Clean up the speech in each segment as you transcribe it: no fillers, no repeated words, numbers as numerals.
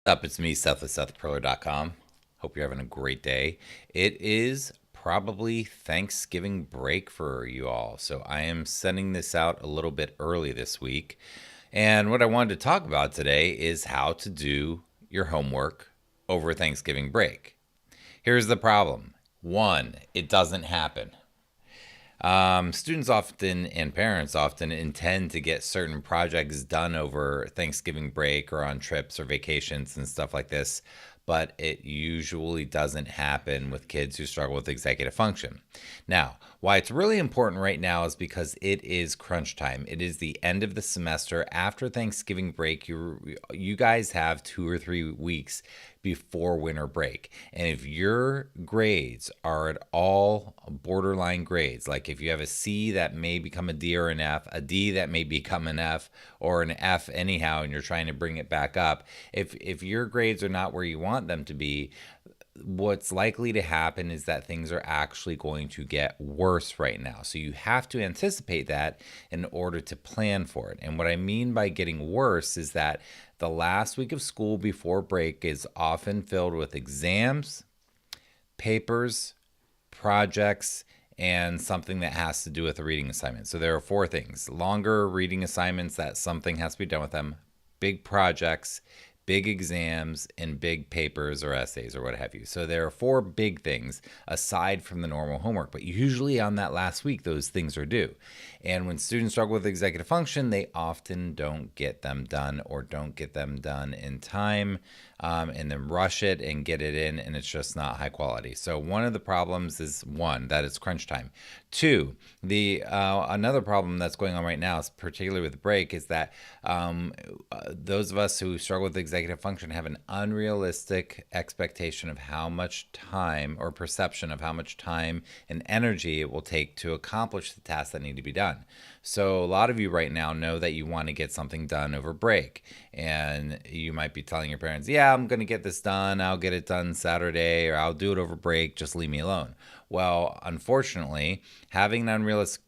Up, it's me, Seth with SethPerler.com. Hope you're having a great day. It is probably Thanksgiving break for you all, so I am sending this out a little bit early this week. And what I wanted to talk about today is how to do your homework over Thanksgiving break. Here's the problem. One, it doesn't happen. Students often and parents often intend to get certain projects done over Thanksgiving break or on trips or vacations and stuff like this, but it usually doesn't happen with kids who struggle with executive function. Now, why it's really important right now is because it is crunch time. It is the end of the semester. After Thanksgiving break, you guys have 2 or 3 weeks before winter break. And if your grades are at all borderline grades, like if you have a C that may become a D or an F, a D that may become an F, or an F anyhow, and you're trying to bring it back up, if your grades are not where you want them to be, what's likely to happen is that things are actually going to get worse right now. So you have to anticipate that in order to plan for it. And what I mean by getting worse is that the last week of school before break is often filled with exams, papers, projects, and something that has to do with a reading assignment. So there are 4 things: longer reading assignments that something has to be done with them, big projects, big exams, and big papers or essays or what have you. So there are 4 big things aside from the normal homework, but usually on that last week, those things are due. And when students struggle with executive function, they often don't get them done or don't get them done in time, and then rush it and get it in, and it's just not high quality. So one of the problems is, one, that it's crunch time. Two, another problem that's going on right now, particularly with the break, is that those of us who struggle with executive function have an unrealistic expectation of how much time, or perception of how much time and energy it will take to accomplish the tasks that need to be done. So a lot of you right now know that you want to get something done over break, and you might be telling your parents, yeah, I'm going to get this done, I'll get it done Saturday, or I'll do it over break, just leave me alone. Well, unfortunately, having an unrealistic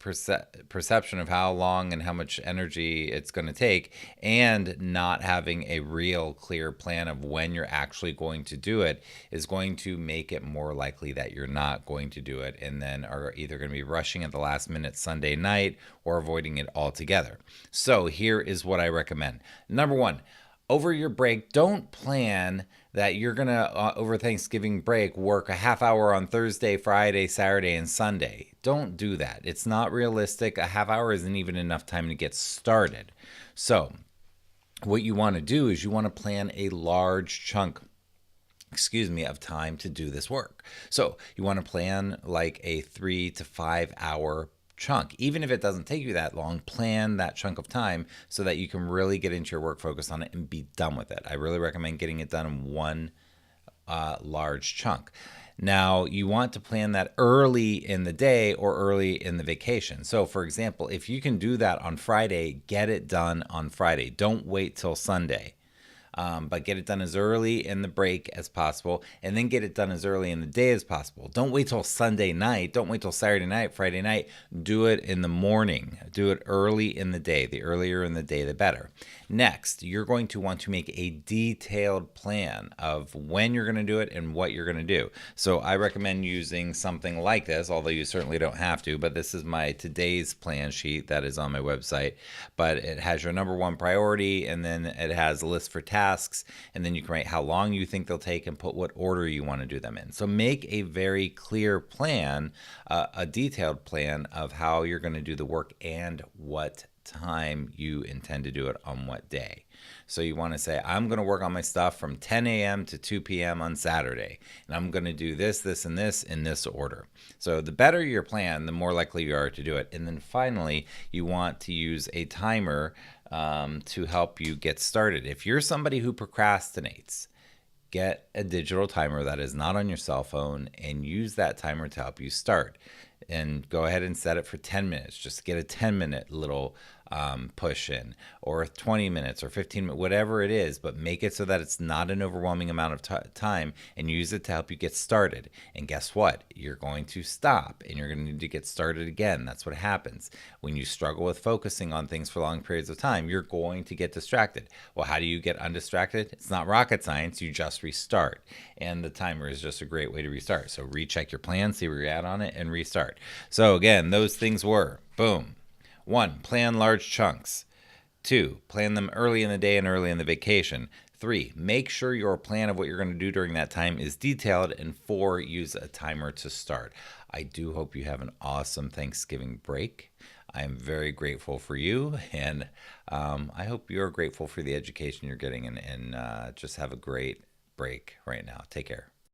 perception of how long and how much energy it's going to take, and not having a real clear plan of when you're actually going to do it, is going to make it more likely that you're not going to do it, and then are either going to be rushing at the last minute Sunday night or avoiding it altogether. So here is what I recommend. Number one, over your break, don't plan that you're going to, over Thanksgiving break, work a half hour on Thursday, Friday, Saturday, and Sunday. Don't do that. It's not realistic. A half hour isn't even enough time to get started. So what you want to do is you want to plan a large chunk of time to do this work. So you want to plan like a 3 to 5 hour chunk. Even if it doesn't take you that long, plan that chunk of time so that you can really get into your work, focus on it, and be done with it. I really recommend getting it done in one large chunk. Now, you want to plan that early in the day or early in the vacation. So, for example, if you can do that on Friday, get it done on Friday. Don't wait till Sunday. But get it done as early in the break as possible, and then get it done as early in the day as possible. Don't wait till Sunday night. Don't wait till Saturday night, Friday night. Do it in the morning. Do it early in the day. The earlier in the day, the better. Next, you're going to want to make a detailed plan of when you're going to do it and what you're going to do. So I recommend using something like this, although you certainly don't have to, but this is my today's plan sheet that is on my website. But it has your number one priority, and then it has a list for tasks, and then you can write how long you think they'll take and put what order you want to do them in. So make a very clear plan, a detailed plan of how you're going to do the work and what time you intend to do it on what day. So you want to say, I'm going to work on my stuff from 10 a.m. to 2 p.m. on Saturday, and I'm going to do this, this, and this in this order. So the better your plan, the more likely you are to do it. And then finally, you want to use a timer to help you get started. If you're somebody who procrastinates, get a digital timer that is not on your cell phone and use that timer to help you start. And go ahead and set it for 10 minutes. Just get a 10-minute little push in, or 20 minutes or 15 minutes, whatever it is, but make it so that it's not an overwhelming amount of time, and use it to help you get started. And guess what? You're going to stop and you're going to need to get started again. That's what happens. When you struggle with focusing on things for long periods of time, you're going to get distracted. Well, how do you get undistracted? It's not rocket science. You just restart. And the timer is just a great way to restart. So recheck your plan, see where you're at on it, and restart. So again, those things were, boom. 1, plan large chunks. 2, plan them early in the day and early in the vacation. 3, make sure your plan of what you're going to do during that time is detailed. And 4, use a timer to start. I do hope you have an awesome Thanksgiving break. I am very grateful for you, and I hope you're grateful for the education you're getting, and just have a great break right now. Take care.